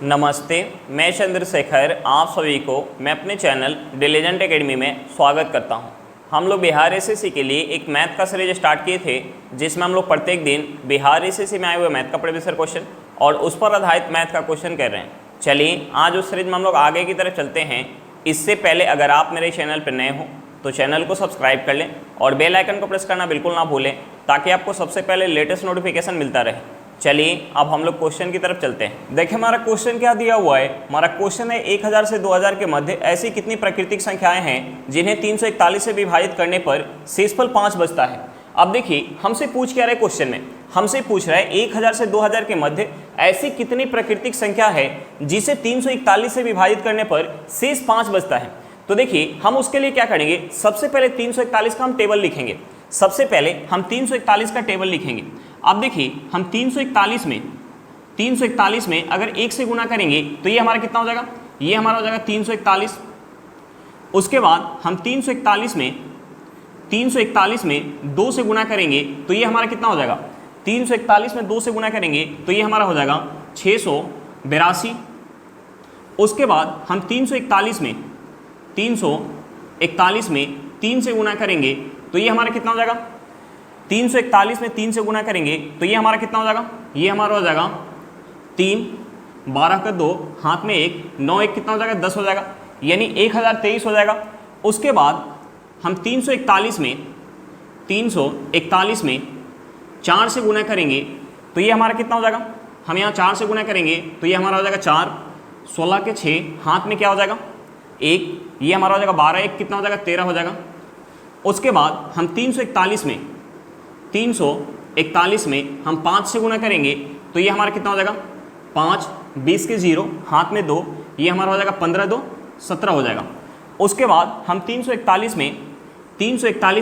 नमस्ते, मैं चंद्रशेखर आप सभी को मैं अपने चैनल डिलीजेंट एकेडमी में स्वागत करता हूं। हम लोग बिहार एसएससी के लिए एक मैथ का सीरीज स्टार्ट किए थे, जिसमें हम लोग प्रत्येक दिन बिहार एसएससी में आए हुए मैथ का प्रीवियस ईयर क्वेश्चन और उस पर आधारित मैथ का क्वेश्चन कर रहे हैं। चलिए आज उस सीरीज में हम लोग आगे की तरफ चलते हैं। इससे पहले अगर आप मेरे चैनल पर नए हो तो चैनल को सब्सक्राइब कर लें और बेल आइकन को प्रेस करना बिल्कुल ना भूलें, ताकि आपको सबसे पहले लेटेस्ट नोटिफिकेशन मिलता रहे। चलिए अब हम लोग क्वेश्चन की तरफ चलते हैं। देखिए हमारा क्वेश्चन क्या दिया हुआ है। हमारा क्वेश्चन है 1000 से 2000 के मध्य ऐसी कितनी प्राकृतिक संख्याएं हैं जिन्हें 341 से विभाजित करने पर शेषफल 5 बचता है। अब देखिए हमसे पूछ क्या रहा है क्वेश्चन में, हमसे पूछ रहा है 1000 से 2000 के मध्य ऐसी कितनी प्राकृतिक संख्या है जिसे 341 से विभाजित करने पर शेष 5 बचता है। तो देखिए हम उसके लिए क्या करेंगे, सबसे पहले 341 का हम टेबल लिखेंगे। सबसे पहले हम 341 का टेबल लिखेंगे। अब देखिए हम 341 में अगर 1 से गुना करेंगे तो ये हमारा कितना हो जाएगा, ये हमारा हो जाएगा 341। उसके बाद हम 341 में 2 से गुना करेंगे तो ये हमारा कितना हो जाएगा, 341 में 2 से गुना करेंगे तो ये हमारा हो जाएगा 682। उसके बाद हम 341 में 3 से गुना करेंगे तो ये हमारा कितना हो जाएगा, 341 में 3 से गुना करेंगे तो ये हमारा कितना हो जाएगा, ये हमारा हो जाएगा 3, 12 का 2, हाथ में 1, 9 1 कितना हो जाएगा, 10 हो जाएगा, यानी 1023 हो जाएगा। उसके बाद हम 341 में 4 से गुना करेंगे तो ये हमारा कितना हो जाएगा, हम यहाँ 4 से गुना करेंगे तो ये हमारा हो जाएगा 4, 16 के 6, हाथ में क्या हो जाएगा 1, ये हमारा हो जाएगा 12, 1 कितना हो जाएगा 13 हो जाएगा। उसके बाद हम 341 में हम 5 से गुना करेंगे तो ये हमारा कितना हो जाएगा 5, 20 के 0, हाथ में 2, ये हमारा हो जाएगा 15 2 17 हो जाएगा। उसके बाद हम 341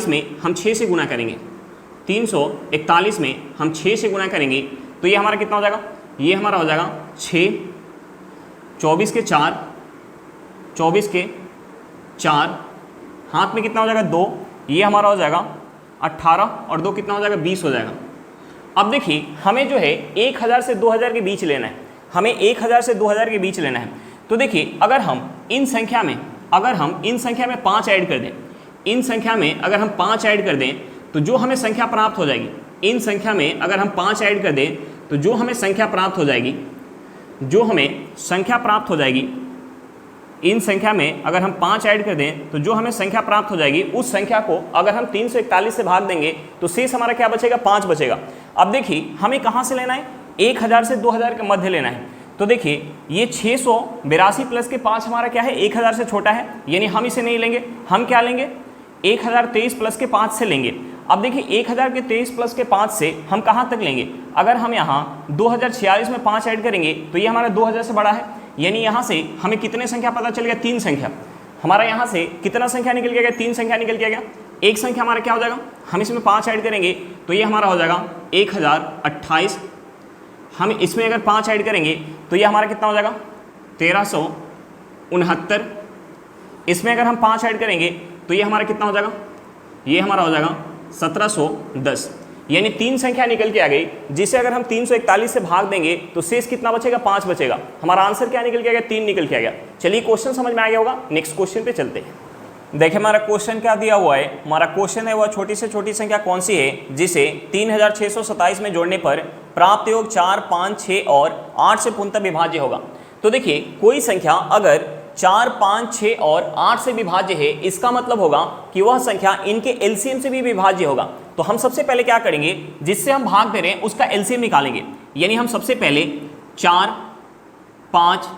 में हम 6 से गुना करेंगे। 341 में हम 6 से गुना करेंगे तो ये हमारा कितना हो जाएगा, ये हमारा हो जाएगा 6, 24 के 4, हाथ में कितना हो जाएगा 2, ये हमारा हो जाएगा 18 और 2 कितना हो जाएगा 20 हो जाएगा। अब देखिए हमें जो है 1000 से 2000 के बीच लेना है, हमें 1000 से 2000 के बीच लेना है। तो देखिए अगर हम इन संख्या में 5 ऐड कर दें, इन संख्या में अगर हम 5 ऐड कर दें तो जो हमें संख्या प्राप्त हो जाएगी, इन संख्या में अगर हम 5 ऐड कर दें तो जो हमें संख्या प्राप्त हो जाएगी, इन संख्या में अगर हम 5 ऐड कर दें तो जो हमें संख्या प्राप्त हो जाएगी, उस संख्या को अगर हम 341 से भाग देंगे तो शेष हमारा क्या बचेगा, 5 बचेगा। अब देखिए हमें कहाँ से लेना है, 1000 से 2000 के मध्य लेना है। तो देखिए ये 682 प्लस के 5 हमारा क्या है, 1000 से छोटा है, यानी हम इसे नहीं लेंगे। हम क्या लेंगे, 1023 प्लस के 5 से लेंगे। अब देखिए 1023 प्लस के 5 से हम कहाँ तक लेंगे, अगर हम यहाँ 2046 में 5 ऐड करेंगे तो ये हमारा 2000 से बड़ा है, यानी यहाँ से हमें कितने संख्या पता चल गया, 3 संख्या। हमारा यहाँ से कितना संख्या निकल के गया, 3 संख्या निकल के गया। एक संख्या हमारा क्या हो जाएगा, हम इसमें 5 ऐड करेंगे तो ये हमारा हो जाएगा 1028। हम इसमें अगर 5 ऐड करेंगे तो ये हमारा कितना हो जाएगा, 1369। इसमें अगर हम 5 ऐड करेंगे तो ये हमारा कितना हो जाएगा, ये हमारा हो जाएगा 1710। यानी 3 संख्या निकल के आ गई, जिसे अगर हम 341 से भाग देंगे तो शेष कितना बचेगा, 5 बचेगा। हमारा आंसर क्या निकल के आ गया, 3 निकल के आ गया। चलिए क्वेश्चन समझ में आ गया होगा, नेक्स्ट क्वेश्चन पे चलते हैं। देखिए हमारा क्वेश्चन क्या दिया हुआ है। हमारा क्वेश्चन है वह छोटी से छोटी संख्या कौन सी है जिसे 3627 में जोड़ने पर प्राप्त योग 4, 5, 6 और 8 से पूर्णतः विभाज्य होगा। तो देखिए कोई संख्या अगर 4, 5, 6 और 8 से विभाज्य है, इसका मतलब होगा कि वह संख्या इनके एलसीएम से भी विभाज्य होगा। तो हम सबसे पहले क्या करेंगे, जिससे हम भाग दे रहे हैं उसका एलसीएम निकालेंगे। यानी हम सबसे पहले 4, 5,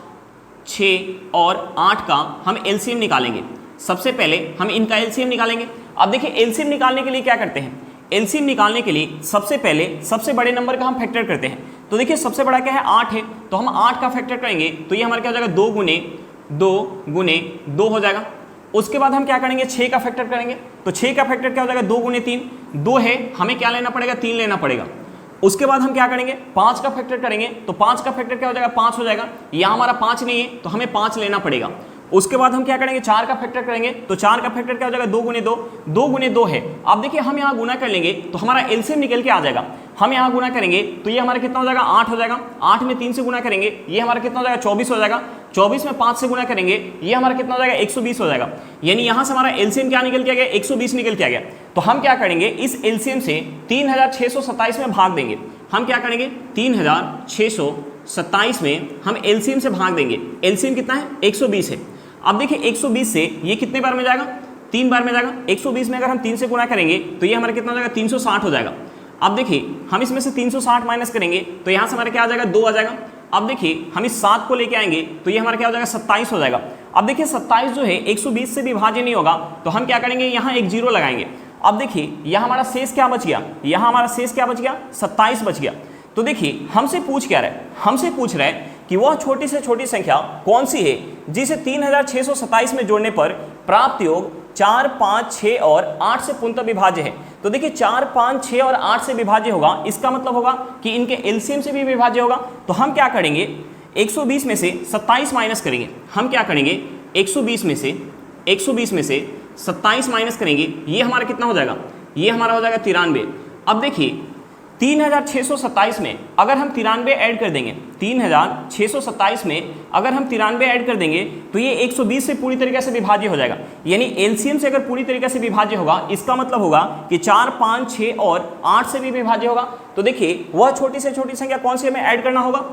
6 और 8 का हम एलसीएम निकालेंगे। सबसे पहले हम इनका एलसीएम निकालेंगे। अब देखिए एलसीएम निकालने के लिए क्या करते हैं, एलसीएम निकालने के लिए सबसे पहले सबसे बड़े नंबर का हम फैक्टर करते हैं। तो देखिए सबसे बड़ा क्या है, 8 है, तो हम 8 का फैक्टर करेंगे तो ये हमारा क्या हो जाएगा, 2 गुने 2 हो जाएगा। उसके बाद हम क्या करेंगे, 6 का फैक्टर करेंगे। तो 6 का फैक्टर क्या हो जाएगा, 2 गुने 3, 2 है, हमें क्या लेना पड़ेगा, 3 लेना पड़ेगा। उसके बाद हम क्या करेंगे, 5 का फैक्टर करेंगे। तो 5 का फैक्टर क्या हो जाएगा, 5 हो जाएगा। यहाँ हमारा 5 नहीं है तो हमें 5 लेना पड़ेगा। उसके बाद हम क्या करेंगे, 4 का फैक्टर करेंगे। तो 4 का फैक्टर क्या हो जाएगा, 2 गुने 2 है। अब देखिए हम यहाँ गुना कर लेंगे तो हमारा एलसीएम निकल के आ जाएगा। हम यहाँ गुना करेंगे तो ये हमारा कितना हो जाएगा 8 हो जाएगा, 8 में 3 से गुना करेंगे ये हमारा कितना हो जाएगा 24 हो जाएगा, 24 में 5 से गुना करेंगे ये हमारा कितना हो जाएगा 120 हो जाएगा। यानी यहाँ से हमारा एलसीएम क्या निकल के आ गया 120 निकल के आ गया। तो हम क्या करेंगे इस एलसीएम से 3627 में भाग देंगे। हम क्या करेंगे 3627 में हम एलसीएम से भाग देंगे। एलसीएम कितना है 120 है। अब देखिए 120 से ये कितने बार में जाएगा 3 बार में जाएगा। 120 में अगर हम 3 से गुना करेंगे तो ये हमारा कितना हो जाएगा 360 हो जाएगा। अब देखिए हम इसमें से 360 माइनस करेंगे तो यहाँ से हमारा क्या आ जाएगा 2 आ जाएगा। अब देखिए हम इस 7 को लेके आएंगे तो ये हमारा क्या हो जाएगा 27 हो जाएगा। अब देखिए 27 जो है 120 से विभाज्य नहीं होगा तो हम क्या करेंगे यहाँ एक 0 लगाएंगे। अब देखिए यहाँ हमारा शेष क्या बच गया, यहाँ हमारा शेष क्या बच गया 27 बच गया। तो देखिए हमसे पूछ क्या रहा है, हमसे पूछ रहा है कि वह छोटी से छोटी संख्या कौन सी है जिसे 3627 में जोड़ने पर प्राप्त योग 4, 5, 6 और 8 से पूर्णतः विभाज्य है। तो देखिए 4, 5, 6 और 8 से विभाज्य होगा, इसका मतलब होगा कि इनके एलसीएम से भी विभाज्य होगा। तो हम क्या करेंगे 120 में से 27 माइनस करेंगे। हम क्या करेंगे 120 में से 27 माइनस करेंगे ये हमारा कितना हो जाएगा, ये हमारा हो जाएगा 93। अब देखिए 3627 में अगर हम 93 ऐड कर देंगे, 3627 में अगर हम 93 ऐड कर देंगे तो ये 120 से पूरी तरीके से विभाज्य हो जाएगा। यानी एलसीएम से अगर पूरी तरीके से विभाज्य होगा इसका मतलब होगा कि 4, 5, 6 और 8 से भी विभाज्य होगा। तो देखिए वह छोटी से छोटी संख्या कौन सी हमें ऐड करना होगा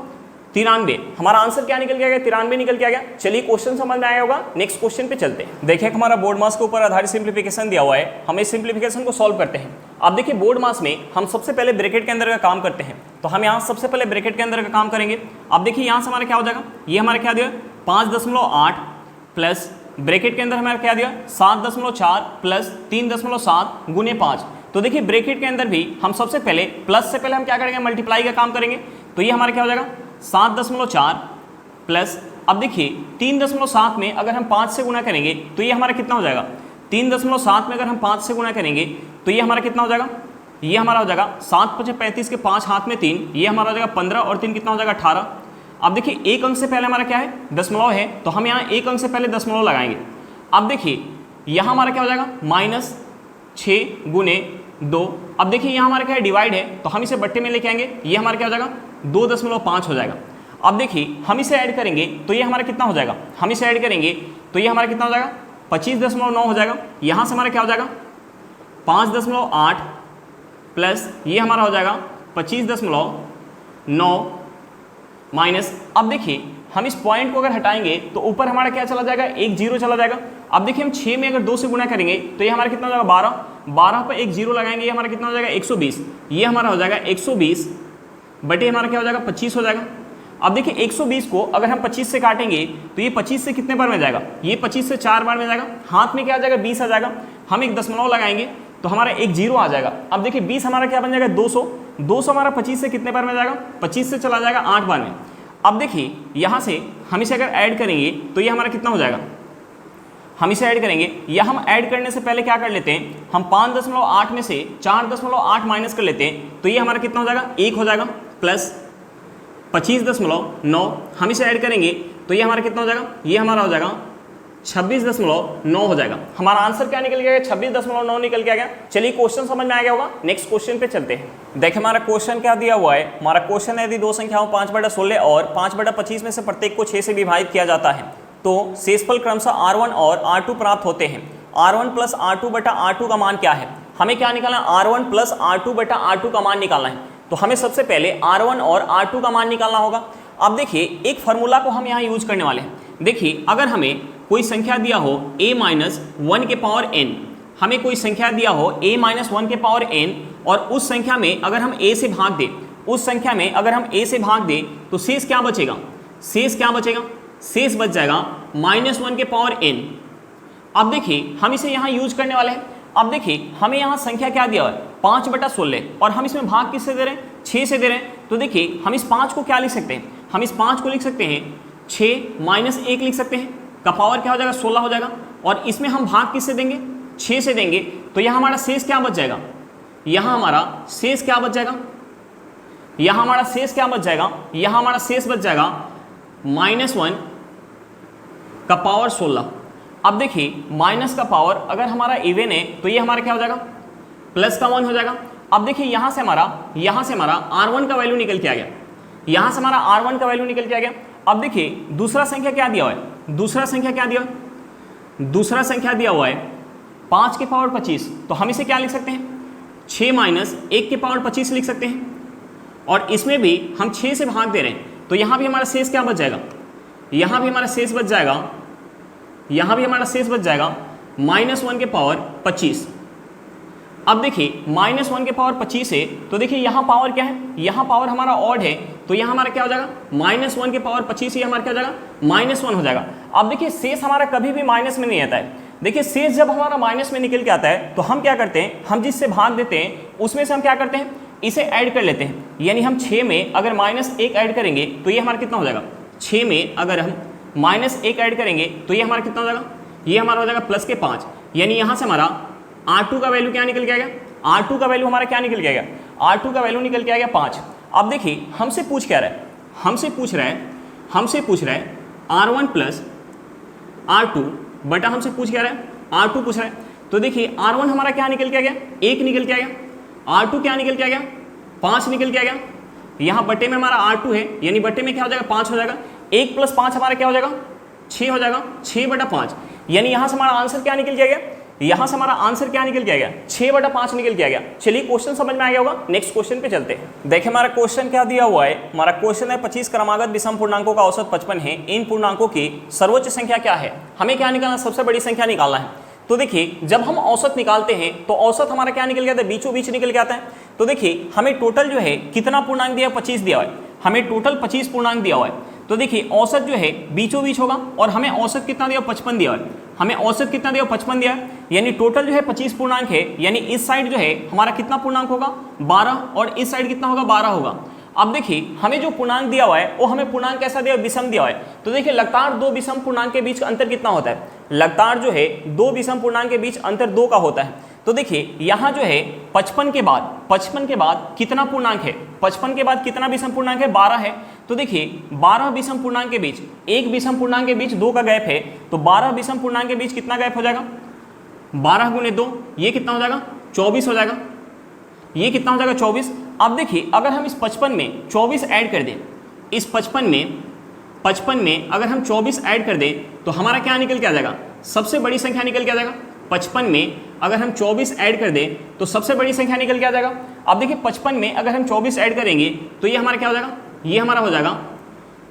93। हमारा आंसर क्या निकल के आ गया 93 निकल के आ गया। चलिए क्वेश्चन समझ में आया होगा, नेक्स्ट क्वेश्चन पे चलते हैं। देखिए हमारा बोर्ड मास के ऊपर आधारित सिंप्लीफिकेशन दिया हुआ है, हम इस सिंप्लीफिकेशन को सॉल्व करते हैं। अब देखिए बोर्ड मास में हम सबसे पहले ब्रैकेट के अंदर का काम करते हैं। तो हम यहाँ सबसे पहले ब्रैकेट के अंदर का काम करेंगे। अब देखिए यहाँ से हमारा क्या हो जाएगा, ये हमारा क्या दिया 5.8 प्लस ब्रैकेट के अंदर हमारा क्या दिया 7.4 प्लस 3.7 गुने 5। तो देखिए ब्रैकेट के अंदर भी हम सबसे पहले प्लस से पहले हम क्या करेंगे मल्टीप्लाई का काम करेंगे। तो ये हमारा क्या हो जाएगा 7.4 प्लस, अब देखिए 3.7 में अगर हम 5 से गुना करेंगे तो ये हमारा कितना हो जाएगा 3.7 में अगर हम 5 से गुना करेंगे तो ये हमारा कितना हो जाएगा, ये हमारा हो जाएगा 7 × 5 = 35 के 5 हाथ में 3, ये हमारा हो जाएगा 15 और 3 कितना हो जाएगा 18। अब देखिए एक अंक से पहले हमारा क्या है दशमलव है तो हम यहाँ एक अंक से पहले दशमलव लगाएंगे। अब देखिए यहाँ हमारा क्या हो जाएगा -6 गुने 2। अब देखिए यहाँ हमारा क्या है डिवाइड है तो हम इसे बट्टे में लेके आएंगे, ये हमारा क्या हो जाएगा 2.5 हो जाएगा। अब देखिए हम इसे ऐड करेंगे तो ये हमारा कितना हो जाएगा, हम इसे ऐड करेंगे तो ये हमारा कितना हो जाएगा 25.9 हो जाएगा। यहाँ से हमारा क्या हो जाएगा 5.8 प्लस ये हमारा हो जाएगा 25.9 माइनस। अब देखिए हम इस पॉइंट को अगर हटाएंगे तो ऊपर हमारा क्या चला जाएगा एक 0 चला जाएगा। अब देखिए हम 6 में अगर 2 से गुना करेंगे तो ये हमारा कितना हो जाएगा 12 पर एक 0 लगाएंगे ये हमारा कितना हो जाएगा 120। ये हमारा हो जाएगा 120 बटे हमारा क्या हो जाएगा 25 हो जाएगा। अब देखिए 120 को अगर हम 25 से काटेंगे तो ये 25 से कितने बार में जाएगा, ये 25 से 4 बार में जाएगा। हाथ में क्या आ जाएगा 20 आ जाएगा। हम एक दशमलव लगाएंगे तो हमारा एक 0 आ जाएगा। अब देखिए 20 हमारा क्या बन जाएगा 200 हमारा 25 से कितने बार में जाएगा 25 से चला जाएगा 8 बार में। अब देखिए यहाँ से हम इसे अगर ऐड करेंगे तो ये हमारा कितना हो जाएगा, हम इसे ऐड करेंगे या हम ऐड करने से पहले क्या कर लेते हैं हम 5.8 में से 4.8 माइनस कर लेते हैं तो ये हमारा कितना हो जाएगा 1 हो जाएगा प्लस 25.9 हम इसे ऐड करेंगे तो ये हमारा कितना हो जाएगा, ये हमारा हो जाएगा 26.9 हो जाएगा। हमारा आंसर क्या निकल गया 26.9 निकल के आ गया। चलिए क्वेश्चन समझ में आ गया होगा, नेक्स्ट क्वेश्चन पे चलते हैं। देखिए हमारा क्वेश्चन क्या दिया हुआ है, हमारा क्वेश्चन है यदि दो संख्याओं 5/16 और 5/25 में से प्रत्येक को 6 से विभाजित किया जाता है तो शेषफल क्रमशः R1 और R2 प्राप्त होते हैं। R1 + R2/R2 का मान क्या है, हमें क्या निकालना है R1 + R2/R2 का मान निकालना है। तो हमें सबसे पहले R1 और R2 का मान निकालना होगा। अब देखिए एक फार्मूला को हम यहाँ यूज करने वाले हैं। देखिए अगर हमें कोई संख्या दिया हो a-1 के पावर n, हमें कोई संख्या दिया हो a-1 के पावर n और उस संख्या में अगर हम a से भाग दें, उस संख्या में अगर हम a से भाग दें तो शेष क्या बचेगा, शेष क्या बचेगा, शेष बच जाएगा -1 के पावर n। अब देखिए हम इसे यहाँ यूज करने वाले हैं। अब देखिए हमें यहाँ संख्या क्या दिया है 5/16 और हम इसमें भाग किससे दे रहे हैं 6 से दे रहे हैं। तो देखिए हम इस 5 को क्या लिख सकते हैं, हम इस 5 को लिख सकते हैं 6 - 1 लिख सकते हैं, का पावर क्या हो जाएगा 16 हो जाएगा। और इसमें हम भाग किससे देंगे 6 से देंगे तो यहाँ हमारा शेष क्या बच जाएगा, यहाँ हमारा शेष क्या बच जाएगा, यहाँ हमारा शेष क्या बच जाएगा, यहाँ हमारा शेष बच जाएगा -1 का पावर 16। अब देखिए माइनस का पावर अगर हमारा इवन है तो ये हमारा क्या हो जाएगा +1 हो जाएगा। अब देखिए यहाँ से हमारा R1 का वैल्यू निकल के आ गया, यहाँ से हमारा R1 का वैल्यू निकल के आ गया। अब देखिए दूसरा संख्या क्या दिया हुआ है, दूसरा संख्या दिया हुआ है 5 की पावर 25, तो हम इसे क्या लिख सकते हैं, 6 माइनस 1 की पावर 25 लिख सकते हैं। और इसमें भी हम 6 से भाग दे रहे हैं, तो यहाँ भी हमारा शेष क्या बच जाएगा, यहाँ भी हमारा शेष बच जाएगा -1 के पावर 25। अब देखिए -1 के पावर 25 है, तो देखिए यहाँ पावर क्या है, यहाँ पावर हमारा ऑड है, तो यहाँ हमारा क्या हो जाएगा, -1 के पावर 25 ही हमारा क्या हो जाएगा, -1 हो जाएगा। अब देखिए शेष हमारा कभी भी माइनस में नहीं आता है। देखिए शेष जब हमारा माइनस में निकल के आता है तो हम क्या करते हैं, हम जिससे भाग देते हैं उसमें से हम क्या करते हैं, इसे ऐड कर लेते हैं। यानी हम 6 में अगर -1 ऐड करेंगे तो ये हमारा कितना हो जाएगा, 6 में अगर हम -1 ऐड करेंगे तो ये हमारा कितना हो जाएगा, ये हमारा हो जाएगा +5। यानी यहाँ से हमारा R2 का वैल्यू क्या निकल के आएगा, R2 का वैल्यू हमारा क्या निकल के आएगा, R2 का वैल्यू निकल के आएगा 5। अब देखिए हमसे पूछ क्या रहा है, हमसे पूछ रहा है R1 + R2 बटा हमसे पूछ क्या रहा है, R2 पूछ रहा है। तो देखिए R1 हमारा क्या निकल के आ गया, 1 निकल के आ गया, R2 क्या निकल के आ गया, 5 निकल के आ गया। यहाँ बटे में हमारा R2 है, यानी बटे में क्या हो जाएगा, 5 हो जाएगा। 1 + 5 हमारा क्या हो जाएगा, 6 हो जाएगा, 6/5। यानी यहाँ से हमारा आंसर क्या निकल के आ गया, यहाँ से हमारा आंसर क्या निकल के आ गया, 6/5 निकल के आ गया। चलिए क्वेश्चन समझ में आ गया होगा, नेक्स्ट क्वेश्चन पे चलते हैं। देखिए हमारा क्वेश्चन क्या दिया हुआ है, हमारा क्वेश्चन है 25 क्रमागत विषम पूर्णांकों का औसत 55 है, इन पूर्णांकों की सर्वोच्च संख्या क्या है। हमें क्या निकालना, सबसे बड़ी संख्या निकालना है। तो देखिए जब हम औसत निकालते हैं तो औसत हमारा क्या निकल के आता है, बीचों बीच निकल के आता है। तो देखिए हमें टोटल जो है कितना पूर्णांक दिया, 25 दिया हुआ है, हमें टोटल 25 पूर्णांक दिया हुआ है। तो देखिए औसत जो है बीचों बीच होगा, और हमें औसत कितना दिया, 55 दिया है, हमें औसत कितना दिया, 55 दिया है। यानी टोटल जो है 25 पूर्णांक है, यानी इस साइड जो है हमारा कितना पूर्णांक होगा, 12, और इस साइड कितना होगा, 12 होगा। अब देखिए हमें जो पूर्णांक दिया हुआ है वो हमें पूर्णांक कैसा दिया, विषम दिया हुआ है। तो देखिए लगातार 2 विषम पूर्णांक के बीच का अंतर कितना होता है, लगातार जो है 2 विषम पूर्णांक के बीच अंतर 2 का होता है। तो देखिए यहाँ जो है 55 के बाद कितना पूर्णांक है, 55 के बाद कितना विषम पूर्णांक है, 12 है। तो देखिए 12 विषम पूर्णांक के बीच, एक विषम पूर्णांक के बीच 2 का गैप है, तो 12 विषम पूर्णांक के बीच कितना गैप हो जाएगा, 12 × 2, ये कितना हो जाएगा, 24 हो जाएगा। ये कितना हो जाएगा, 24। अब देखिए अगर हम इस 55 में 24 ऐड कर दें, इस 55 में अगर हम 24 ऐड कर दें तो हमारा क्या निकल के आ जाएगा, सबसे बड़ी संख्या निकल के आ जाएगा। 55 में अगर हम 24 ऐड कर दें तो सबसे बड़ी संख्या निकल के आ जाएगा। अब देखिए 55 में अगर हम 24 ऐड करेंगे तो ये हमारा क्या हो जाएगा, ये हमारा हो जाएगा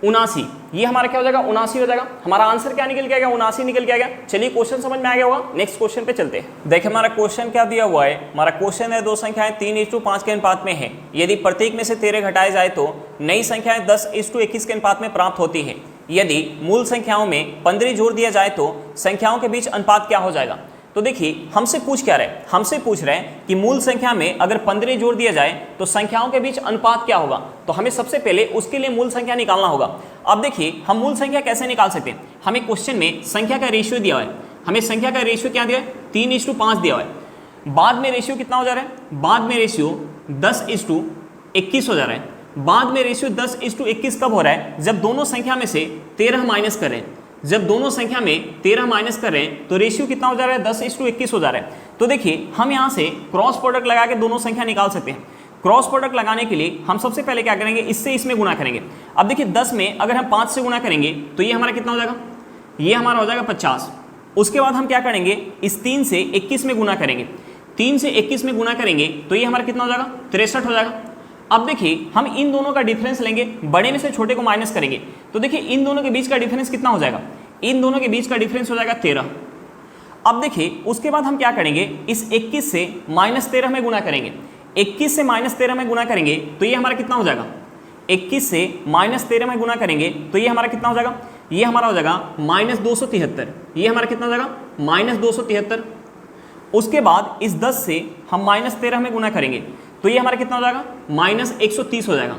79। ये हमारा क्या हो जाएगा, 79 हो जाएगा। हमारा आंसर क्या निकल के आ गया, 79 निकल के आ गया। चलिए क्वेश्चन समझ में आ गया होगा, नेक्स्ट क्वेश्चन पे चलते हैं। देखिए हमारा क्वेश्चन क्या दिया हुआ है, हमारा क्वेश्चन है 2 संख्याएं 3:5 के अनुपात में है, यदि प्रत्येक में से 13 घटाए जाए तो नई संख्याएं 10:21 के अनुपात में प्राप्त होती है। यदि मूल संख्याओं में 15 जोड़ दिया जाए तो संख्याओं के बीच अनुपात क्या हो जाएगा। तो देखिए हमसे पूछ क्या रहे, हमसे पूछ रहे हैं कि मूल संख्या में अगर 15 जोड़ दिया जाए तो संख्याओं के बीच अनुपात क्या होगा। तो हमें सबसे पहले उसके लिए मूल संख्या निकालना होगा। अब देखिए हम मूल संख्या कैसे निकाल सकते हैं, हमें क्वेश्चन में संख्या का रेशियो दिया हुआ है, हमें संख्या का रेशियो क्या दिया है, 3:5 दिया हुआ है। बाद में रेशियो कितना हो जा रहा है, बाद में रेशियो 10:21 हो जा रहा है। बाद में रेशियो 10:21 कब हो रहा है, जब दोनों संख्या में से 13 माइनस कर रहे हैं। जब दोनों संख्या में 13 माइनस कर रहे हैं तो रेशियो कितना हो जा रहा है, 10:21 हो जा रहा है। तो देखिए हम यहाँ से क्रॉस प्रोडक्ट लगा के दोनों संख्या निकाल सकते हैं। क्रॉस प्रोडक्ट लगाने के लिए हम सबसे पहले क्या करेंगे, इससे इसमें गुणा करेंगे। अब देखिए 10 में अगर हम 5 से गुणा करेंगे तो ये हमारा कितना हो जाएगा, ये हमारा हो जाएगा 50। उसके बाद हम क्या करेंगे, इस 3 से 21 में गुणा करेंगे। 3 से 21 में गुणा करेंगे तो ये हमारा कितना हो जाएगा, 63 हो जाएगा। अब देखिए हम इन दोनों का डिफरेंस लेंगे, बड़े में से छोटे को माइनस करेंगे। तो देखिए इन दोनों के बीच का डिफरेंस कितना हो जाएगा, इन दोनों के बीच का डिफरेंस हो जाएगा 13। अब देखिए उसके बाद हम क्या करेंगे, इस 21 से -13 में गुणा करेंगे। 21 से -13 में गुणा करेंगे तो ये हमारा कितना हो जाएगा, 21 से -13 में गुणा करेंगे तो ये हमारा कितना हो जाएगा, ये हमारा हो जाएगा -273। ये हमारा कितना हो जाएगा, -273। उसके बाद इस 10 से हम -13 में गुणा करेंगे तो ये हमारा कितना हो जाएगा, -130 हो जाएगा।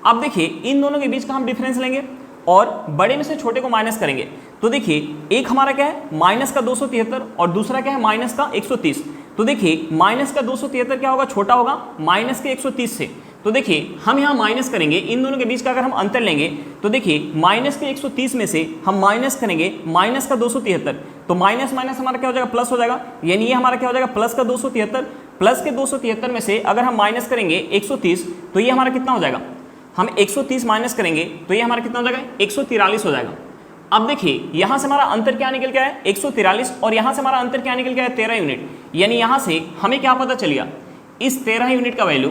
अब देखिए इन दोनों के बीच का हम डिफरेंस लेंगे और बड़े में से छोटे को माइनस करेंगे। तो देखिए एक हमारा क्या है, माइनस का 273 और दूसरा क्या है, माइनस का 130। तो देखिए माइनस का 273 क्या होगा, छोटा होगा माइनस के 130 से। तो देखिए हम यहाँ माइनस करेंगे, इन दोनों के बीच का अगर हम अंतर लेंगे तो देखिए माइनस के 130 में से हम माइनस करेंगे माइनस का 273, तो माइनस माइनस हमारा क्या हो जाएगा, प्लस हो जाएगा। यानी ये हमारा क्या हो जाएगा, प्लस का 273 प्लस के 273 में से अगर हम माइनस करेंगे 130 तो ये हमारा कितना हो जाएगा, हम 130 माइनस करेंगे तो ये हमारा कितना हो जाएगा, 143 हो जाएगा। अब देखिए यहाँ से हमारा अंतर क्या निकल के आया, 143, और यहाँ से हमारा अंतर क्या निकल के आया, 13 यूनिट। यानी यहाँ से हमें क्या पता चल गया, इस 13 यूनिट का वैल्यू,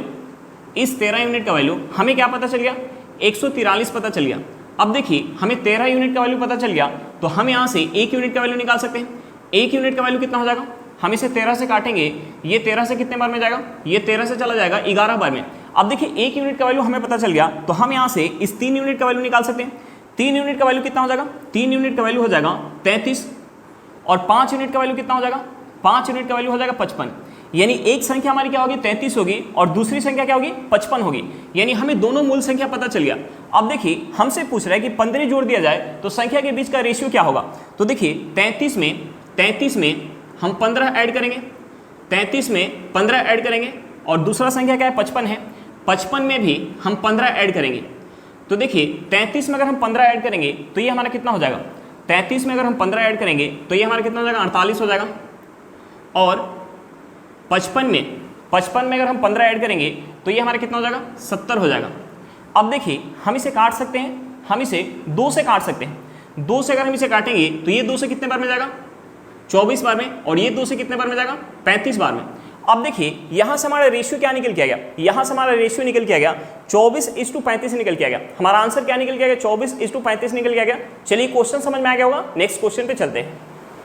इस 13 यूनिट का वैल्यू हमें क्या पता चल गया, 143 पता चल गया। अब देखिए हमें 13 यूनिट का वैल्यू पता चल गया तो हम यहाँ से 1 यूनिट का वैल्यू निकाल सकते हैं। 1 यूनिट का वैल्यू कितना हो जाएगा, हम इसे 13 से काटेंगे, ये 13 से कितने बार में जाएगा, ये 13 से चला जाएगा 11 बार में। अब देखिए 1 यूनिट का वैल्यू हमें पता चल गया तो हम यहाँ से इस 3 यूनिट का वैल्यू निकाल सकते हैं। 3 यूनिट का वैल्यू कितना हो जाएगा, 3 यूनिट का वैल्यू हो जाएगा 33, और 5 यूनिट का वैल्यू कितना हो जाएगा, 5 यूनिट का वैल्यू हो जाएगा 55। यानी एक संख्या हमारी क्या होगी, 33 होगी, और दूसरी संख्या क्या होगी, 55 होगी। यानी हमें दोनों मूल संख्या पता चल गया। अब देखिए हमसे पूछ रहा है कि 15 जोड़ दिया जाए तो संख्या के बीच का रेशियो क्या होगा। तो देखिए 33 में हम 15 ऐड करेंगे, 33 में 15 ऐड करेंगे, और दूसरा संख्या क्या है, 55 है, 55 में भी हम 15 ऐड करेंगे। तो देखिए 33 में अगर हम 15 ऐड करेंगे तो ये हमारा कितना हो जाएगा, 33 में अगर हम 15 ऐड करेंगे तो ये हमारा कितना हो जाएगा, 48 हो जाएगा। और 55 में अगर हम 15 ऐड करेंगे तो ये हमारा कितना हो जाएगा, 70 हो जाएगा। अब देखिए हम इसे काट सकते हैं, हम इसे 2 से काट सकते हैं। 2 से अगर हम इसे काटेंगे तो ये 2 से कितने बार में जाएगा, 24 बार में, और ये 2 से कितने बार में जाएगा, 35 बार में। अब देखिए यहाँ से हमारा रेशियो क्या निकल के आ गया, यहाँ से हमारा रेशियो निकल के आ गया 24:35 निकल के आ गया। हमारा आंसर क्या निकल के आ गया, 24:35 निकल के आ गया। चलिए क्वेश्चन समझ में आ गया होगा, नेक्स्ट क्वेश्चन पे चलते हैं।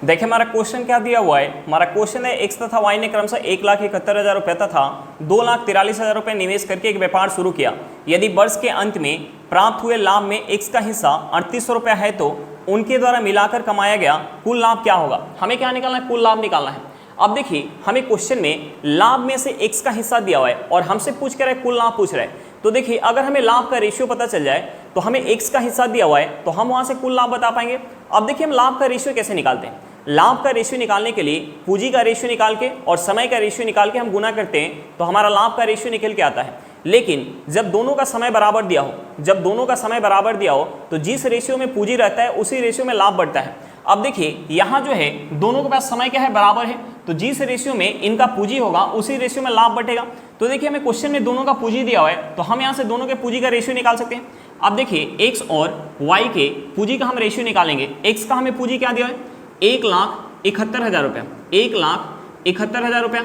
देखिए हमारा क्वेश्चन क्या दिया हुआ है, हमारा क्वेश्चन है x तथा y ने क्रमशः 1,71,000 रुपये तथा 2,43,000 रुपये निवेश करके एक व्यापार शुरू किया। यदि वर्ष के अंत में प्राप्त हुए लाभ में x का हिस्सा 3800 रुपये है तो उनके द्वारा मिलाकर कमाया गया कुल लाभ क्या होगा। हमें क्या निकालना है, कुल लाभ निकालना है। अब देखिए हमें क्वेश्चन में लाभ में से x का हिस्सा दिया हुआ है और हमसे पूछ कर कुल लाभ पूछ रहा है। तो देखिए अगर हमें लाभ का रेशियो पता चल जाए तो हमें x का हिस्सा दिया हुआ है तो हम वहाँ से कुल लाभ बता पाएंगे। अब देखिए हम लाभ का रेशियो कैसे निकालते हैं। लाभ का रेशियो निकालने के लिए पूंजी का रेशियो निकाल के और समय का रेशियो निकाल के हम गुना करते हैं तो हमारा लाभ का रेशियो निकल के आता है। लेकिन जब दोनों का समय बराबर दिया हो, जब दोनों का समय बराबर दिया हो तो जिस रेशियो में पूंजी रहता है उसी रेशियो में लाभ बढ़ता है। अब देखिए यहाँ जो है दोनों के पास समय क्या है, बराबर है, तो जिस रेशियो में इनका पूंजी होगा उसी रेशियो में लाभ बढ़ेगा। तो देखिए हमें क्वेश्चन में दोनों का पूंजी दिया हुआ है तो हम यहाँ से दोनों के पूंजी का रेशियो निकाल सकते हैं। अब देखिए x और y के पूंजी का हम रेशियो निकालेंगे। x का हमें पूंजी क्या दिया है, 1,71,000 रुपया, 1,71,000 रुपया।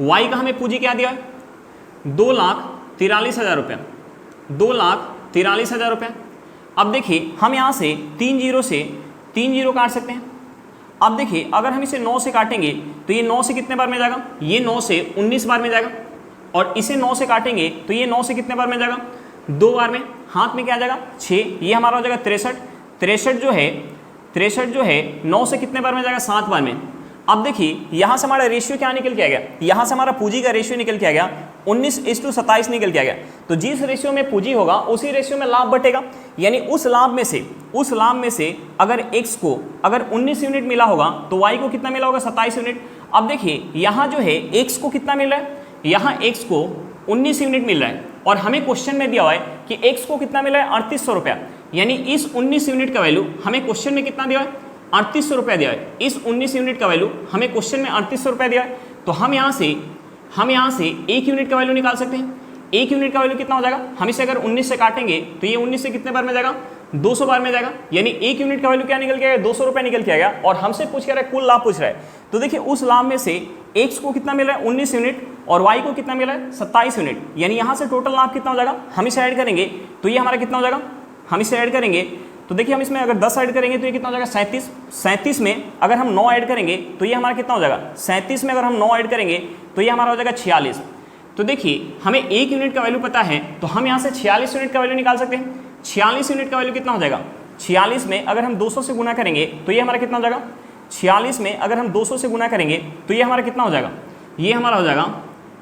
y का हमें पूंजी क्या दिया है, 2,43,000 रुपया, 2,43,000 रुपया। अब देखिए हम यहाँ से 3 जीरो काट सकते हैं। अब देखिए अगर हम इसे 9 से काटेंगे तो ये 9 से कितने बार में जाएगा, ये 9 से 19 बार में जाएगा, और इसे 9 से काटेंगे तो ये 9 से कितने बार में जाएगा, 2 बार में। हाथ में क्या आ जाएगा, 6, ये हमारा हो जाएगा 63। 63 जो है 9 से कितने बार में जाएगा, 7 बार में। अब देखिए यहाँ से हमारा रेशियो क्या निकल के आ गया, यहाँ से हमारा पूंजी का रेशियो निकल के आ गया 19:27 निकल के आ गया। तो जिस रेशियो में पूंजी होगा उसी रेशियो में लाभ बटेगा। यानी उस लाभ में से अगर x को अगर 19 यूनिट मिला होगा तो y को कितना मिला होगा, 27 यूनिट। अब देखिए यहाँ जो है x को कितना मिल रहा है, यहाँ x को 19 यूनिट मिल रहा है और हमें क्वेश्चन में दिया हुआ है कि x को कितना मिला है, 3800 रुपया। यानी इस 19 यूनिट का वैल्यू हमें क्वेश्चन में कितना दिया है, 3800 रुपया दिया है। इस 19 यूनिट का वैल्यू हमें क्वेश्चन में 3800 रुपया दिया है। तो हम यहाँ से 1 यूनिट का वैल्यू निकाल सकते हैं। 1 यूनिट का वैल्यू कितना हो जाएगा, हम इसे अगर 19 से काटेंगे तो ये 19 से कितने बार में जाएगा, 200 बार में जाएगा। यानी 1 यूनिट का वैल्यू क्या निकल के आएगा, 200 रुपये निकल के आएगा। और हमसे पूछ के रहा है कुल लाभ पूछ रहा है। तो देखिए उस लाभ में से x को कितना मिल रहा है, 19 यूनिट, और y को कितना मिल रहा है, 27 यूनिट। यानी यहाँ से टोटल लाभ कितना हो जाएगा, हम इसे ऐड करेंगे तो ये हमारा कितना हो जाएगा, हम इसे ऐड करेंगे तो देखिए हम इसमें अगर 10 ऐड करेंगे तो ये कितना हो जाएगा, 37। 37 में अगर हम 9 ऐड करेंगे तो ये हमारा कितना हो जाएगा, 37 में अगर हम 9 ऐड करेंगे तो ये हमारा हो जाएगा 46। तो देखिए हमें 1 यूनिट का वैल्यू पता है तो हम यहाँ से 46 यूनिट का वैल्यू निकाल सकते हैं। 46 यूनिट का वैल्यू कितना हो जाएगा, 46 में अगर हम 200 से गुना करेंगे तो ये हमारा कितना हो जाएगा, 46 में अगर हम 200 से गुना करेंगे तो ये हमारा कितना हो जाएगा, ये हमारा हो जाएगा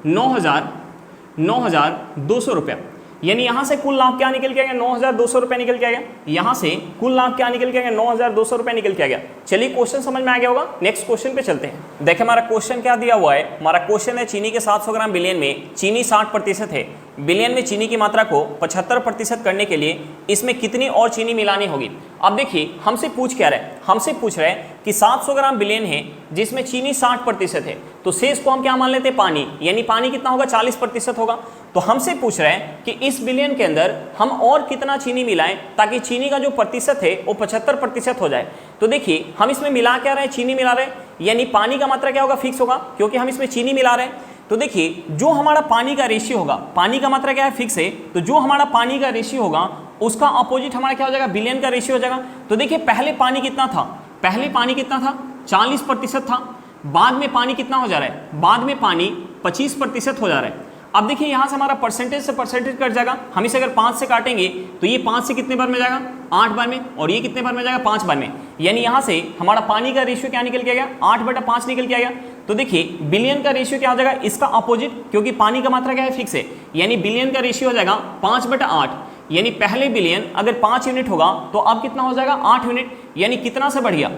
9,200 रुपया। यानी यहाँ से कुल लाभ क्या निकल के आ गया, 9,200 रुपये निकल के आ गया। यहाँ से कुल लाभ क्या निकल के आ गया, 9,200 रुपये निकल के आ गया। चलिए क्वेश्चन समझ में आ गया होगा, नेक्स्ट क्वेश्चन पे चलते हैं। देखिए हमारा क्वेश्चन क्या दिया हुआ है, हमारा क्वेश्चन है चीनी के 700 ग्राम बिलियन में चीनी 60% है। बिलियन में चीनी की मात्रा को 75% करने के लिए इसमें कितनी और चीनी मिलानी होगी। अब देखिए हमसे पूछ क्या रहे हैं, हमसे पूछ रहे हैं कि 700 ग्राम बिलियन है जिसमें चीनी 60% है, तो शेष को हम क्या मान लेते हैं, पानी, यानी पानी कितना होगा, 40% होगा। तो हमसे पूछ रहे हैं कि इस बिलियन के अंदर हम और कितना चीनी मिलाएं ताकि चीनी का जो प्रतिशत है वो 75% हो जाए। तो देखिए हम इसमें मिला क्या रहे हैं, चीनी मिला रहे हैं, यानी पानी का मात्रा क्या होगा, फिक्स होगा क्योंकि हम इसमें चीनी मिला रहे हैं। तो देखिए जो हमारा पानी का रेशियो होगा, पानी का मात्रा क्या है, फिक्स है, तो जो हमारा पानी का रेशियो होगा उसका अपोजिट हमारा क्या हो जाएगा, बिलियन का रेशियो हो जाएगा। तो देखिए पहले पानी कितना था, पहले पानी कितना था, 40% था, बाद में पानी कितना हो जा रहा है, बाद में पानी 25% हो जा रहा है। अब देखिए यहाँ से हमारा परसेंटेज से परसेंटेज कट जाएगा, हम इसे अगर 5 से काटेंगे तो ये 5 से कितने बार में जाएगा, 8 बार में, और ये कितने बार में जाएगा, 5 बार में, यानी यहाँ से हमारा पानी का रेशियो क्या निकल के गया, 8/5 निकल के आएगा। तो देखिए बिलियन का रेशियो क्या हो जाएगा, इसका अपोजिट, क्योंकि पानी का मात्रा क्या है, फिक्स है, यानी बिलियन का रेशियो हो जाएगा 5/8, यानी पहले बिलियन अगर 5 यूनिट होगा तो अब कितना हो जाएगा, 8 यूनिट, यानी कितना से बढ़ गया,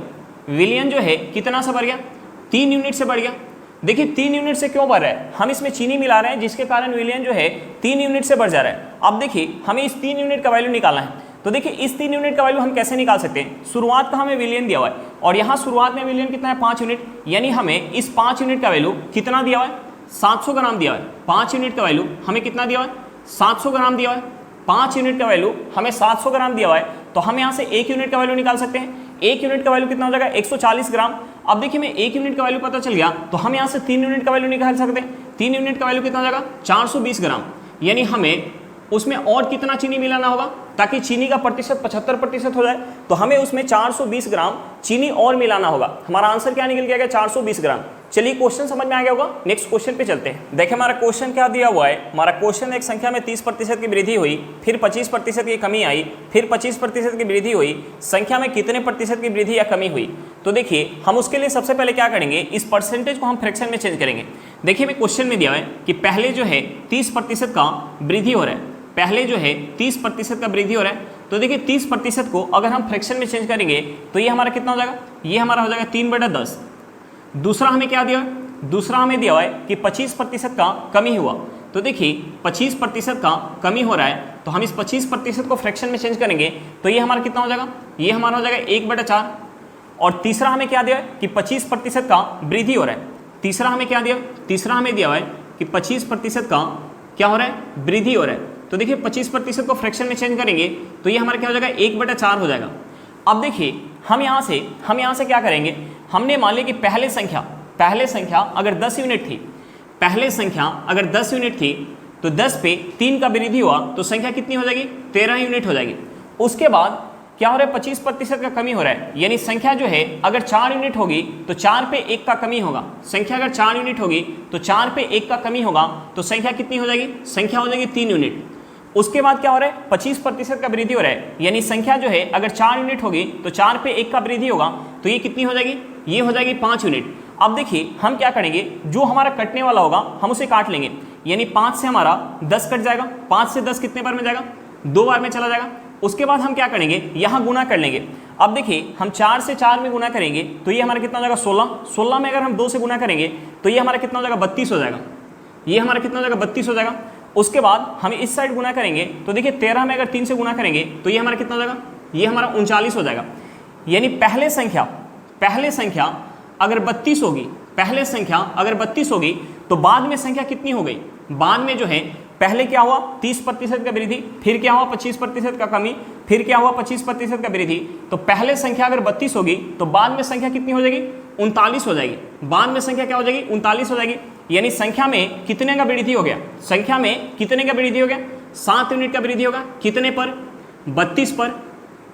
बिलियन जो है कितना से बढ़ गया, 3 यूनिट से बढ़ गया। देखिए 3 यूनिट से क्यों बढ़ रहा है, हम इसमें चीनी मिला रहे हैं जिसके कारण बिलियन जो है 3 यूनिट से बढ़ जा रहा है। अब देखिए हमें इस 3 यूनिट का वैल्यू निकालना है, तो देखिए इस 3 यूनिट का वैल्यू हम कैसे निकाल सकते हैं, शुरुआत का हमें बिलियन दिया हुआ है और यहाँ शुरुआत में बिलियन कितना है, 5 यूनिट, यानी हमें इस 5 यूनिट का वैल्यू कितना दिया हुआ है, 700 ग्राम दिया हुआ है। 5 यूनिट का वैल्यू हमें कितना दिया हुआ है, 700 ग्राम दिया हुआ है। 5 यूनिट का वैल्यू हमें 700 ग्राम दिया हुआ है, तो हम यहाँ से 1 यूनिट का वैल्यू निकाल सकते हैं। 1 यूनिट का वैल्यू कितना हो जाएगा, 140 ग्राम। अब देखिए मैं 1 यूनिट का वैल्यू पता चल गया तो हम यहाँ से 3 यूनिट का वैल्यू निकाल सकते हैं। 3 यूनिट का वैल्यू कितना हो जाएगा, 420 ग्राम, यानी हमें उसमें और कितना चीनी मिलाना होगा ताकि चीनी का प्रतिशत 75% हो जाए, तो हमें उसमें 420 ग्राम चीनी और मिलाना होगा। हमारा आंसर क्या निकल गया, 420 ग्राम। चलिए क्वेश्चन समझ में आ गया होगा, नेक्स्ट क्वेश्चन पे चलते हैं। देखिए हमारा क्वेश्चन क्या दिया हुआ है, हमारा क्वेश्चन एक संख्या में 30% की वृद्धि हुई, फिर 25% की कमी आई, फिर 25% की वृद्धि हुई, संख्या में कितने प्रतिशत की वृद्धि या कमी हुई। तो देखिए हम उसके लिए सबसे पहले क्या करेंगे, इस परसेंटेज को हम फ्रैक्शन में चेंज करेंगे। देखिए मैं क्वेश्चन में दिया है कि पहले जो है 30% का वृद्धि हो रहा है, पहले जो है 30% का वृद्धि हो रहा है। तो देखिए 30% को अगर हम फ्रैक्शन में चेंज करेंगे तो ये हमारा कितना हो जाएगा, ये हमारा हो जाएगा 3/10। दूसरा हमें क्या दिया है, दूसरा हमें दिया हुआ है कि 25% का कमी हुआ। तो देखिए 25% का कमी हो रहा है, तो हम इस 25% को फ्रैक्शन में चेंज करेंगे तो ये हमारा कितना हो जाएगा, ये हमारा हो जाएगा 1/4। और तीसरा हमें क्या दिया है कि 25% का वृद्धि हो रहा है। तीसरा हमें क्या दिया, तीसरा हमें दिया हुआ है कि 25% का क्या हो रहा है, वृद्धि हो रहा है। तो देखिए 25% को फ्रैक्शन में चेंज करेंगे तो ये हमारा क्या हो जाएगा, 1/4 हो जाएगा। अब देखिए हम यहाँ से क्या करेंगे, हमने मान लिया कि पहले संख्या अगर 10 यूनिट थी, पहले संख्या अगर 10 यूनिट थी तो 10 पे 3 का वृद्धि हुआ तो संख्या कितनी हो जाएगी, 13 यूनिट हो जाएगी। उसके बाद क्या हो रहा है, 25% का कमी हो रहा है, यानी संख्या जो है अगर 4 यूनिट होगी तो 4 पे 1 का कमी होगा। संख्या अगर 4 यूनिट होगी तो 4 पे 1 का कमी होगा, तो संख्या कितनी हो जाएगी, संख्या हो जाएगी 3 यूनिट। उसके बाद क्या हो रहा है, 25% का वृद्धि हो रहा है, यानी संख्या जो है अगर 4 यूनिट होगी तो 4 पे 1 का वृद्धि होगा, तो ये कितनी हो जाएगी, ये हो जाएगी 5 यूनिट। अब देखिए हम क्या करेंगे, जो हमारा कटने वाला होगा हम उसे काट लेंगे, यानी 5 से हमारा 10 कट जाएगा। 5 से 10 कितने बार में जाएगा, 2 बार में चला जाएगा। उसके बाद हम क्या करेंगे, यहाँ गुना कर लेंगे। अब देखिए हम 4 से 4 में गुना करेंगे तो ये हमारा कितना हो जाएगा, 16। 16 में अगर हम 2 से गुना करेंगे तो ये हमारा कितना हो जाएगा, 32 हो जाएगा। ये हमारा कितना हो जाएगा, 32 हो जाएगा। उसके बाद हम इस साइड गुना करेंगे तो देखिए 13 में अगर 3 से गुना करेंगे तो ये हमारा कितना हो जाएगा, ये हमारा 39 हो जाएगा। यानी पहले संख्या अगर 32 होगी, पहले संख्या अगर 32 होगी तो बाद में संख्या कितनी हो गई, बाद में जो है पहले क्या हुआ 30% का वृद्धि, फिर क्या हुआ 25% का कमी, फिर क्या हुआ 25% का वृद्धि। तो पहले संख्या अगर 32 होगी तो बाद में संख्या कितनी हो जाएगी, 39 हो जाएगी। बाद में संख्या क्या हो जाएगी, 39 हो जाएगी। यानी संख्या में कितने का वृद्धि हो गया, संख्या में कितने का वृद्धि हो गया, 7 यूनिट का वृद्धि होगा। कितने पर, 32 पर,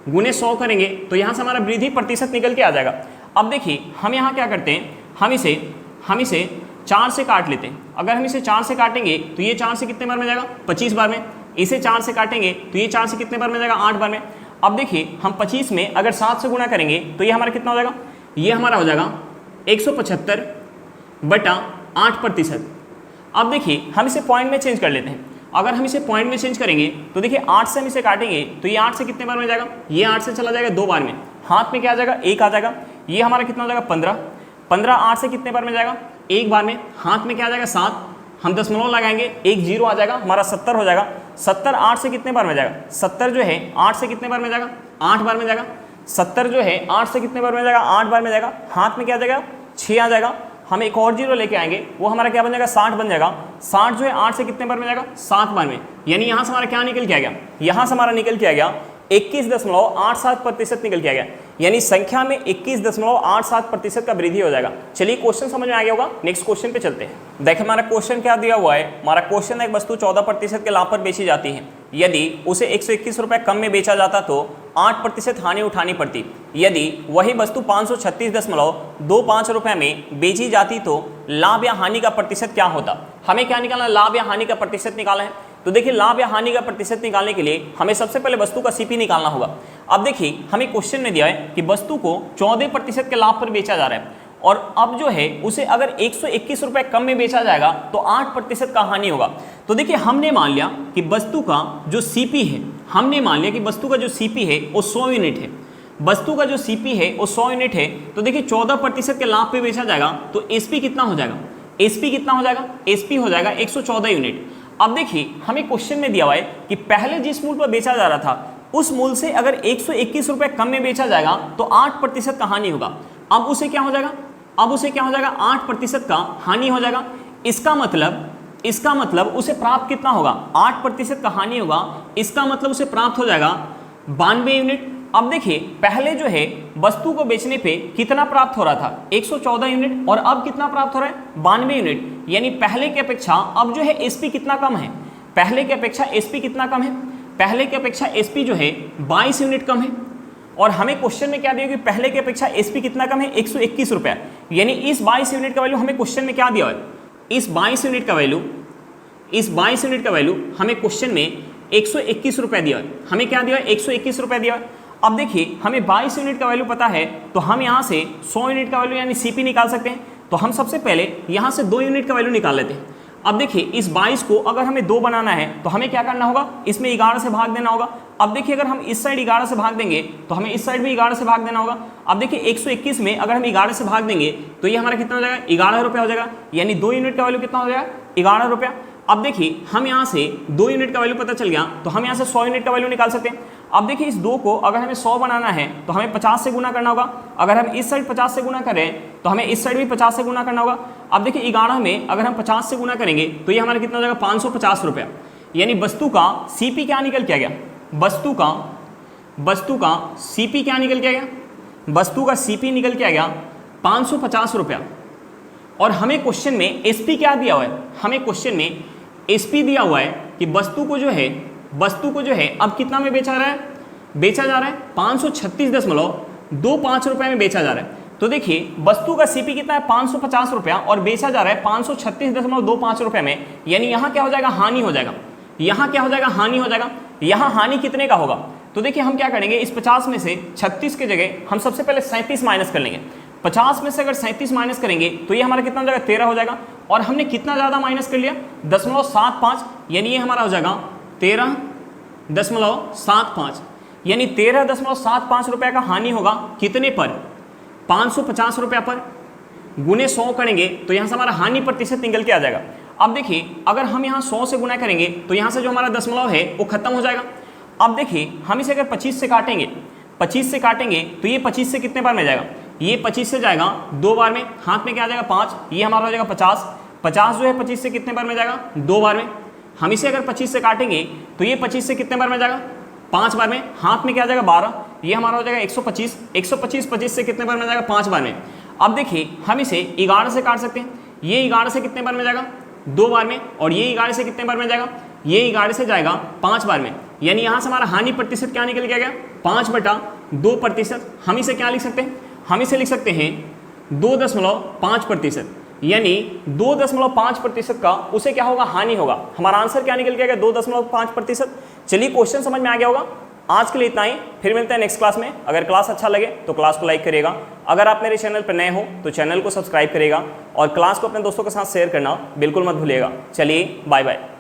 गुने 100 करेंगे तो यहाँ से हमारा वृद्धि प्रतिशत निकल के आ जाएगा। अब देखिए हम यहाँ क्या करते हैं, हम इसे 4 से काट लेते हैं। अगर हम इसे 4 से काटेंगे तो ये 4 से कितने बार में जाएगा, 25 बार में। इसे 4 से काटेंगे तो ये 4 से कितने बार में जाएगा, 8 बार में। अब देखिए हम 25 में अगर 7 से गुना करेंगे तो ये हमारा कितना हो जाएगा, ये हमारा हो जाएगा 175/8%। अब देखिए हम इसे पॉइंट में चेंज कर लेते हैं। अगर हम इसे पॉइंट में चेंज करेंगे तो देखिए 8 से हम इसे काटेंगे तो ये 8 से कितने बार में जाएगा, ये 8 से चला जाएगा 2 बार में। हाथ में क्या आ जाएगा, 1 आ जाएगा। ये हमारा कितना हो जाएगा, 15। 15 8 से कितने बार में जाएगा, 1 बार में। हाथ में क्या आ जाएगा, 7। हम दशमलव लगाएंगे, एक जीरो आ जाएगा, हमारा 70 हो जाएगा। 70 8 से कितने बार में जाएगा? 70 जो है 8 से कितने बार में जाएगा? 8 बार में जाएगा। 70 जो है 8 से कितने बार में जाएगा? 8 बार में जाएगा। हाथ में क्या आ जाएगा? 6 आ जाएगा। हम एक और जीरो लेके आएंगे, वो हमारा क्या बन जाएगा? 60 बन जाएगा। 60 जो है 8 से कितने बार में जाएगा? 7 बार में। यानी यहाँ से हमारा क्या निकल के आ गया? यहाँ से हमारा निकल के आ गया 21.87% निकल के आ गया। यानी संख्या में 21.87% का वृद्धि हो जाएगा। चलिए क्वेश्चन समझ में आ गया होगा, नेक्स्ट क्वेश्चन पे चलते हैं। देखिए हमारा क्वेश्चन क्या दिया हुआ है। हमारा क्वेश्चन एक वस्तु 14% के लाभ पर बेची जाती है। यदि उसे 121 रुपये कम में बेचा जाता तो 8% हानि उठानी पड़ती। यदि वही वस्तु 536.25 रुपये में बेची जाती तो लाभ या हानि का प्रतिशत क्या होता? हमें क्या निकालना है? लाभ या हानि का प्रतिशत निकालना है। तो देखिए लाभ या हानि का प्रतिशत निकालने के लिए हमें सबसे पहले वस्तु का सीपी निकालना होगा। अब देखिए हमें क्वेश्चन में दिया है कि वस्तु को 14% के लाभ पर बेचा जा रहा है और अब जो है उसे अगर 121 रुपये कम में बेचा जाएगा तो 8% का हानि होगा। तो देखिए हमने मान लिया कि वस्तु का जो सीपी है, हमने मान लिया कि वस्तु का जो सीपी है वो 100 यूनिट है। वस्तु का जो सीपी है वो 100 यूनिट है। तो देखिए 14% के लाभ पे बेचा जाएगा तो एसपी कितना हो जाएगा? एसपी कितना हो जाएगा? एसपी हो जाएगा 114 यूनिट। अब देखिए हमें क्वेश्चन में दिया हुआ है कि पहले जिस मूल्य पर बेचा जा रहा था उस मूल्य से अगर 121 रुपये कम में बेचा जाएगा तो 8% का हानि होगा। अब उसे क्या हो जाएगा? अब उसे क्या हो जाएगा? 8% का हानि हो जाएगा। इसका मतलब उसे प्राप्त कितना होगा? 8% का हानि होगा। इसका मतलब उसे प्राप्त हो जाएगा 92 यूनिट। अब देखिए पहले जो है वस्तु को बेचने पे कितना प्राप्त हो रहा था? 114 यूनिट और अब कितना प्राप्त हो रहा है? 92 यूनिट। यानी पहले की अपेक्षा अब जो है एसपी कितना कम है? पहले की अपेक्षा एसपी कितना कम है? पहले की अपेक्षा एसपी जो है 22 यूनिट कम है। और हमें क्वेश्चन में क्या दिया कि पहले की अपेक्षा एसपी कितना कम है? 121 रुपये। यानी इस 22 यूनिट का वैल्यू हमें क्वेश्चन में क्या दिया है? इस 22 यूनिट का वैल्यू हमें क्वेश्चन में 121 रुपये दिया है। हमें क्या दिया है? 121 रुपये दिया है। अब देखिए हमें 22 यूनिट का वैल्यू पता है तो हम यहाँ से 100 यूनिट का वैल्यू यानी सीपी निकाल सकते हैं। तो हम सबसे पहले यहाँ से 2 यूनिट का वैल्यू निकाल लेते हैं। अब देखिए इस 22 को अगर हमें 2 बनाना है तो हमें क्या करना होगा? इसमें 11 से भाग देना होगा। अब देखिए अगर हम इस साइड 11 से भाग देंगे तो हमें इस साइड भी 11 से भाग देना होगा। अब देखिए 121 में अगर हम 11 से भाग देंगे तो ये हमारा कितना हो जाएगा? 11 रुपये हो जाएगा। यानी 2 यूनिट का वैल्यू कितना हो जाएगा? 11 रुपया। अब देखिए हम यहाँ से 2 यूनिट का वैल्यू पता चल गया तो हम यहाँ से 100 यूनिट का वैल्यू निकाल सकते हैं। अब देखिए इस 2 को अगर हमें 100 बनाना है तो हमें 50 से गुना करना होगा। अगर हम इस साइड 50 से गुना करें तो हमें इस साइड भी 50 से गुना करना होगा। अब देखिए 11 में अगर हम 50 से गुना करेंगे तो ये हमारा कितना हो जाएगा? 550 रुपया। यानी वस्तु का सीपी क्या निकल के आ गया? वस्तु का सीपी क्या निकल के आ गया? वस्तु का सीपी निकल के आ गया 550 रुपया। और हमें क्वेश्चन में एसपी क्या दिया हुआ है? हमें क्वेश्चन में एसपी दिया हुआ है कि वस्तु को जो है अब कितना में बेचा जा रहा है 536.25 रुपये में बेचा जा रहा है। तो देखिए वस्तु का सीपी कितना है? 550 रुपया और बेचा जा रहा है 536.25 रुपये में। यानी यहाँ क्या हो जाएगा? हानि हो जाएगा। यहाँ क्या हो जाएगा? हानि हो जाएगा। यहाँ हानि कितने का होगा? तो देखिए हम क्या करेंगे, इस 50 में से 36 की जगह हम सबसे पहले 37 माइनस कर लेंगे। 50 में से अगर 37 माइनस करेंगे तो ये हमारा कितना हो जाएगा? 13 हो जाएगा। और हमने कितना ज़्यादा माइनस कर लिया? 0.75। यानी ये हमारा हो जाएगा 13.75। यानी 13.75 रुपये का हानि होगा। कितने पर? 550 रुपये पर। गुने 100 करेंगे तो यहाँ से हमारा हानि प्रतिशत निकल के आ जाएगा। अब देखिए अगर हम यहाँ 100 से गुना करेंगे तो यहाँ से जो हमारा दशमलव है वो खत्म हो जाएगा। अब देखिए हम इसे अगर 25 से काटेंगे तो ये 25 से कितने बार में जाएगा? ये 25 से जाएगा 2 बार में। हाथ में क्या आ जाएगा? 5। ये हमारा हो जाएगा 50। 50 जो है 25 से कितने बार में जाएगा? 2 बार में। हम इसे अगर 25 से काटेंगे तो ये 25 से कितने बार में जाएगा? 5 बार में। हाथ में क्या आ जाएगा? 12। ये हमारा हो जाएगा 125। 25 से कितने बार में जाएगा? 5 बार में। अब देखिए हम इसे 11 से काट सकते हैं। ये 11 से कितने बार में जाएगा? 2 बार में। और ये 11 से कितने बार में जाएगा? ये 11 से जाएगा 5 बार में। यानी यहाँ से हमारा हानि प्रतिशत क्या निकल के आ गया? 5/2%। हम इसे क्या लिख सकते हैं? हम इसे लिख सकते हैं 2.5%। यानी 2.5% का उसे क्या होगा? हानि होगा। हमारा आंसर क्या निकल के आ गया? 2.5%। चलिए क्वेश्चन समझ में आ गया होगा। आज के लिए इतना ही, फिर मिलते हैं नेक्स्ट क्लास में। अगर क्लास अच्छा लगे तो क्लास को लाइक करिएगा। अगर आप मेरे चैनल पर नए हो तो चैनल को सब्सक्राइब करिएगा और क्लास को अपने दोस्तों के साथ शेयर करना बिल्कुल मत भूलिएगा। चलिए बाय बाय।